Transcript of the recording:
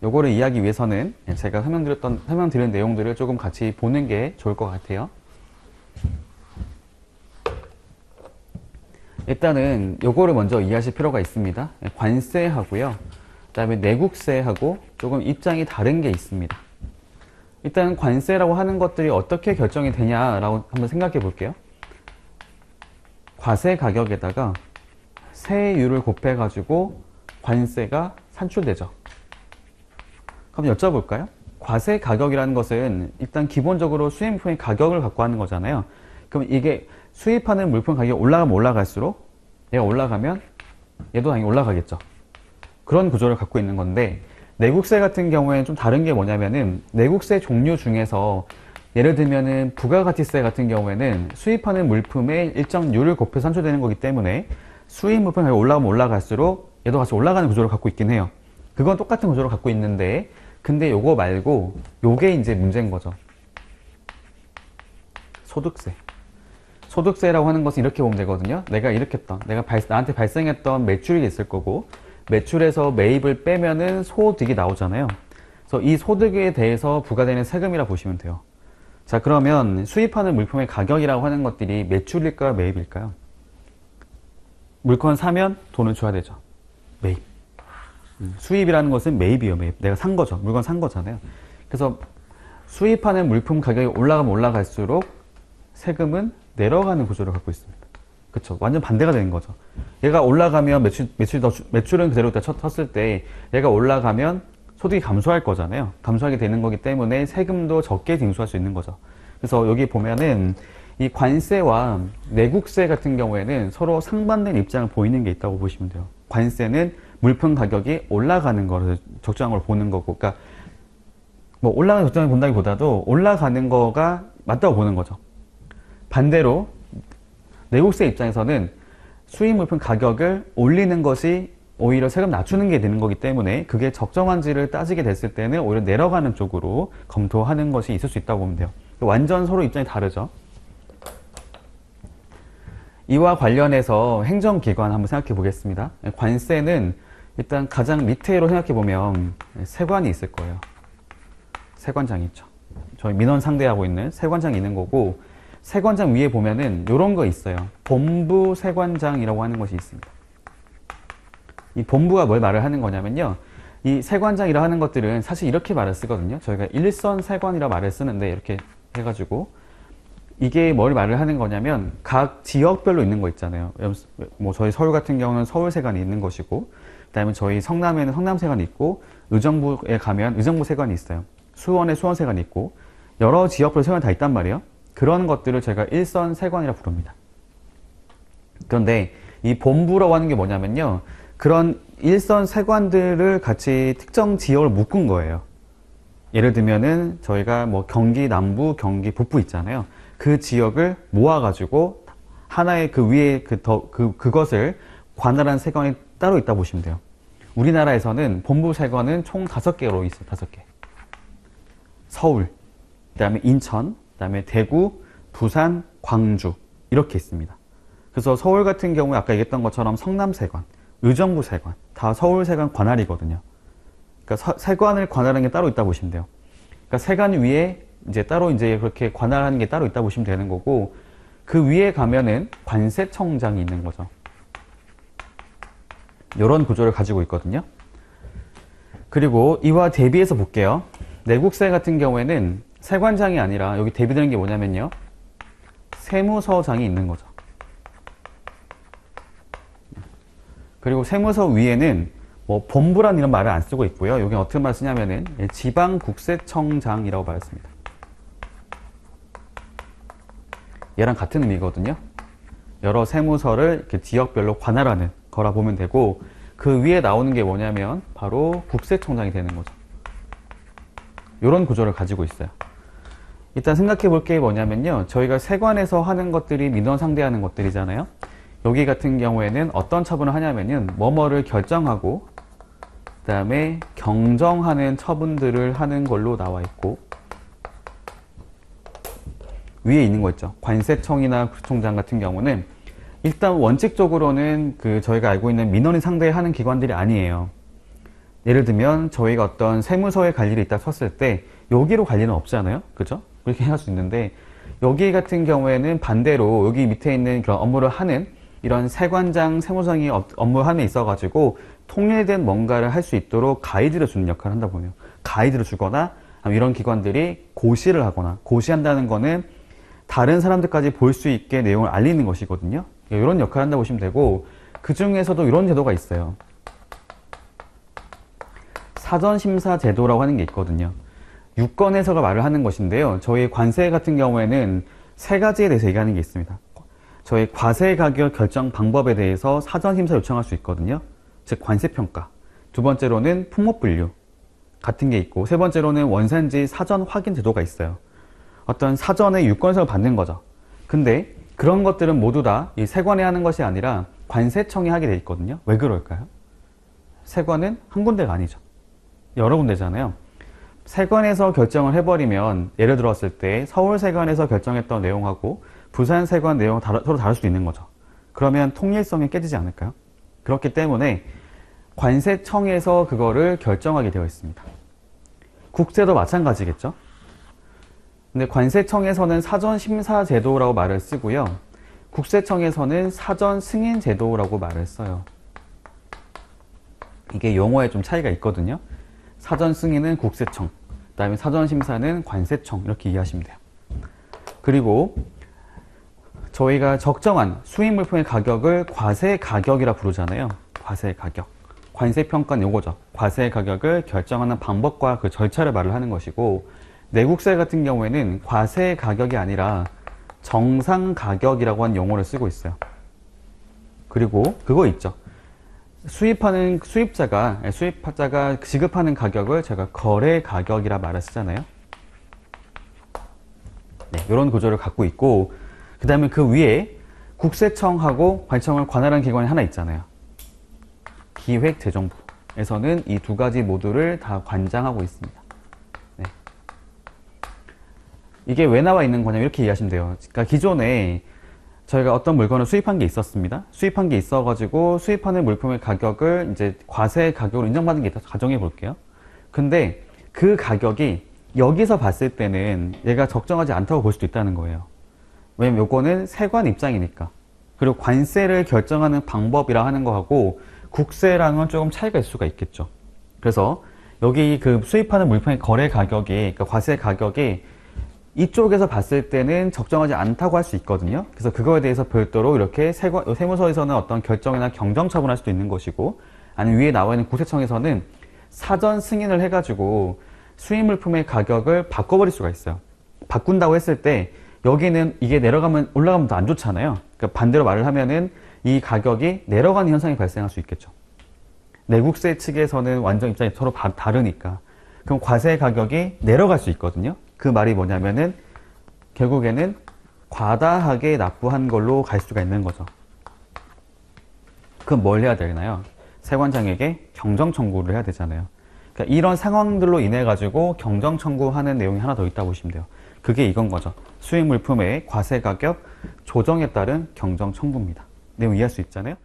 요거를 이해하기 위해서는 제가 설명드린 내용들을 조금 같이 보는 게 좋을 것 같아요. 일단은 요거를 먼저 이해하실 필요가 있습니다. 관세하고요. 그 다음에 내국세하고 조금 입장이 다른 게 있습니다. 일단 관세라고 하는 것들이 어떻게 결정이 되냐라고 한번 생각해 볼게요. 과세 가격에다가 세율을 곱해가지고 관세가 산출되죠. 그럼 여쭤볼까요? 과세 가격이라는 것은 일단 기본적으로 수입물품의 가격을 갖고 하는 거잖아요. 그럼 이게 수입하는 물품 가격이 올라가면 올라갈수록 얘가 올라가면 얘도 당연히 올라가겠죠. 그런 구조를 갖고 있는 건데, 내국세 같은 경우에는 좀 다른 게 뭐냐면은, 내국세 종류 중에서 예를 들면은 부가가치세 같은 경우에는 수입하는 물품의 일정 율을 곱해 산출되는 거기 때문에 수입 물품 가격이 올라가면 올라갈수록 얘도 같이 올라가는 구조를 갖고 있긴 해요. 그건 똑같은 구조를 갖고 있는데, 근데 요거 말고 요게 이제 문제인 거죠. 소득세. 소득세라고 하는 것은 이렇게 보면 되거든요. 내가 나한테 발생했던 매출이 있을 거고, 매출에서 매입을 빼면은 소득이 나오잖아요. 그래서 이 소득에 대해서 부과되는 세금이라 보시면 돼요. 자, 그러면 수입하는 물품의 가격이라고 하는 것들이 매출일까요, 매입일까요? 물건 사면 돈을 줘야 되죠. 매입. 수입이라는 것은 매입이에요, 매입. 내가 산 거죠. 물건 산 거잖아요. 그래서 수입하는 물품 가격이 올라가면 올라갈수록 세금은 내려가는 구조를 갖고 있습니다. 그쵸? 완전 반대가 되는 거죠. 얘가 올라가면 매출은 그대로 쳤을 때 얘가 올라가면 소득이 감소할 거잖아요. 감소하게 되는 거기 때문에 세금도 적게 징수할 수 있는 거죠. 그래서 여기 보면은 이 관세와 내국세 같은 경우에는 서로 상반된 입장을 보이는 게 있다고 보시면 돼요. 관세는 물품 가격이 올라가는 거를 적정한 걸 보는 거고, 그러니까 뭐 올라가는 적정을 본다기보다도 올라가는 거가 맞다고 보는 거죠. 반대로 내국세 입장에서는 수입 물품 가격을 올리는 것이 오히려 세금 낮추는 게 되는 거기 때문에 그게 적정한지를 따지게 됐을 때는 오히려 내려가는 쪽으로 검토하는 것이 있을 수 있다고 보면 돼요. 완전 서로 입장이 다르죠. 이와 관련해서 행정기관 한번 생각해 보겠습니다. 관세는 일단 가장 밑에로 생각해 보면 세관이 있을 거예요. 세관장이 있죠. 저희 민원 상대하고 있는 세관장이 있는 거고, 세관장 위에 보면은 이런 거 있어요. 본부 세관장이라고 하는 것이 있습니다. 이 본부가 뭘 말을 하는 거냐면요, 이 세관장이라 하는 것들은 사실 이렇게 말을 쓰거든요. 저희가 일선 세관이라 말을 쓰는데 이렇게 해가지고 이게 뭘 말을 하는 거냐면 각 지역별로 있는 거 있잖아요. 뭐 저희 서울 같은 경우는 서울세관이 있는 것이고, 그다음에 저희 성남에는 성남세관이 있고, 의정부에 가면 의정부세관이 있어요. 수원에 수원세관이 있고, 여러 지역별 세관이 다 있단 말이에요. 그런 것들을 제가 일선 세관이라 부릅니다. 그런데 이 본부라고 하는 게 뭐냐면요, 그런 일선 세관들을 같이 특정 지역을 묶은 거예요. 예를 들면은 저희가 뭐 경기 남부, 경기 북부 있잖아요. 그 지역을 모아가지고 하나의 그 위에 그것을 관할한 세관이 따로 있다 보시면 돼요. 우리나라에서는 본부 세관은 총 5개로 있어요. 5개. 서울, 그 다음에 인천, 그 다음에 대구, 부산, 광주 이렇게 있습니다. 그래서 서울 같은 경우에 아까 얘기했던 것처럼 성남세관, 의정부세관 다 서울세관 관할이거든요. 그러니까 세관을 관할하는 게 따로 있다 보시면 돼요. 그러니까 세관 위에 이제 따로 이제 그렇게 관할하는 게 따로 있다 보시면 되는 거고, 그 위에 가면은 관세청장이 있는 거죠. 이런 구조를 가지고 있거든요. 그리고 이와 대비해서 볼게요. 내국세 같은 경우에는 세관장이 아니라 여기 대비되는 게 뭐냐면요, 세무서장이 있는 거죠. 그리고 세무서 위에는 뭐 본부란 이런 말을 안 쓰고 있고요. 여기 어떻게 말 쓰냐면은 지방국세청장이라고 말했습니다. 얘랑 같은 의미거든요. 여러 세무서를 이렇게 지역별로 관할하는 거라 보면 되고, 그 위에 나오는 게 뭐냐면 바로 국세청장이 되는 거죠. 이런 구조를 가지고 있어요. 일단 생각해 볼 게 뭐냐면요, 저희가 세관에서 하는 것들이 민원 상대하는 것들이잖아요. 여기 같은 경우에는 어떤 처분을 하냐면은 뭐뭐를 결정하고 그 다음에 경정하는 처분들을 하는 걸로 나와 있고, 위에 있는 거 있죠. 관세청이나 구청장 같은 경우는 일단 원칙적으로는 그 저희가 알고 있는 민원을 상대하는 기관들이 아니에요. 예를 들면 저희가 어떤 세무서에 갈 일이 있다 쳤을 때 여기로 갈 일은 없잖아요. 그죠? 그렇게 할 수 있는데 여기 같은 경우에는 반대로 여기 밑에 있는 그런 업무를 하는 이런 세관장, 세무장이 업무함에 있어가지고 통일된 뭔가를 할 수 있도록 가이드를 주는 역할을 한다 보면 가이드를 주거나 이런 기관들이 고시를 하거나 고시한다는 거는 다른 사람들까지 볼 수 있게 내용을 알리는 것이거든요. 이런 역할을 한다고 보시면 되고 그 중에서도 이런 제도가 있어요. 사전심사 제도라고 하는 게 있거든요. 유권에서가 말을 하는 것인데요. 저희 관세 같은 경우에는 세 가지에 대해서 얘기하는 게 있습니다. 저희 과세 가격 결정 방법에 대해서 사전심사 요청할 수 있거든요. 즉 관세평가. 두 번째로는 품목분류 같은 게 있고 세 번째로는 원산지 사전 확인 제도가 있어요. 어떤 사전에 유권서를 받는 거죠. 근데 그런 것들은 모두 다 이 세관이 하는 것이 아니라 관세청이 하게 돼 있거든요. 왜 그럴까요? 세관은 한 군데가 아니죠. 여러 군데잖아요. 세관에서 결정을 해버리면 예를 들었을 때 서울세관에서 결정했던 내용하고 부산세관 내용은 서로 다를 수도 있는 거죠. 그러면 통일성이 깨지지 않을까요? 그렇기 때문에 관세청에서 그거를 결정하게 되어 있습니다. 국세도 마찬가지겠죠. 근데 관세청에서는 사전심사제도라고 말을 쓰고요. 국세청에서는 사전승인제도라고 말을 써요. 이게 용어에 좀 차이가 있거든요. 사전승인은 국세청, 그 다음에 사전심사는 관세청 이렇게 이해하시면 돼요. 그리고 저희가 적정한 수입물품의 가격을 과세가격이라 부르잖아요. 과세가격. 관세평가는 요거죠. 과세가격을 결정하는 방법과 그 절차를 말을 하는 것이고 내국세 같은 경우에는 과세가격이 아니라 정상가격이라고 하는 용어를 쓰고 있어요. 그리고 그거 있죠. 수입자가 지급하는 가격을 제가 거래가격이라 말을 쓰잖아요. 네, 이런 구조를 갖고 있고 그 다음에 그 위에 국세청하고 관청을 관할하는 기관이 하나 있잖아요. 기획재정부에서는 이 두 가지 모두를 다 관장하고 있습니다. 네. 이게 왜 나와 있는 거냐면 이렇게 이해하시면 돼요. 그러니까 기존에 저희가 어떤 물건을 수입한 게 있었습니다. 수입한 게 있어가지고 수입하는 물품의 가격을 이제 과세 가격으로 인정받은 게 있다 가정해 볼게요. 근데 그 가격이 여기서 봤을 때는 얘가 적정하지 않다고 볼 수도 있다는 거예요. 왜냐면 요거는 세관 입장이니까. 그리고 관세를 결정하는 방법이라 하는 거하고 국세랑은 조금 차이가 있을 수가 있겠죠. 그래서 여기 그 수입하는 물품의 거래 가격이, 그러니까 과세 가격이 이쪽에서 봤을 때는 적정하지 않다고 할 수 있거든요. 그래서 그거에 대해서 별도로 이렇게 세무서에서는 어떤 결정이나 경정 처분할 수도 있는 것이고, 아니면 위에 나와 있는 국세청에서는 사전 승인을 해가지고 수입 물품의 가격을 바꿔버릴 수가 있어요. 바꾼다고 했을 때 여기는 이게 내려가면 올라가면 더 안 좋잖아요. 그러니까 반대로 말을 하면은 이 가격이 내려가는 현상이 발생할 수 있겠죠. 내국세 측에서는 완전 입장이 서로 다르니까. 그럼 과세 가격이 내려갈 수 있거든요. 그 말이 뭐냐면은 결국에는 과다하게 납부한 걸로 갈 수가 있는 거죠. 그럼 뭘 해야 되나요? 세관장에게 경정 청구를 해야 되잖아요. 그러니까 이런 상황들로 인해 가지고 경정 청구하는 내용이 하나 더 있다고 보시면 돼요. 그게 이건 거죠. 수입 물품의 과세 가격 조정에 따른 경정 청구입니다. 내용 이해할 수 있잖아요.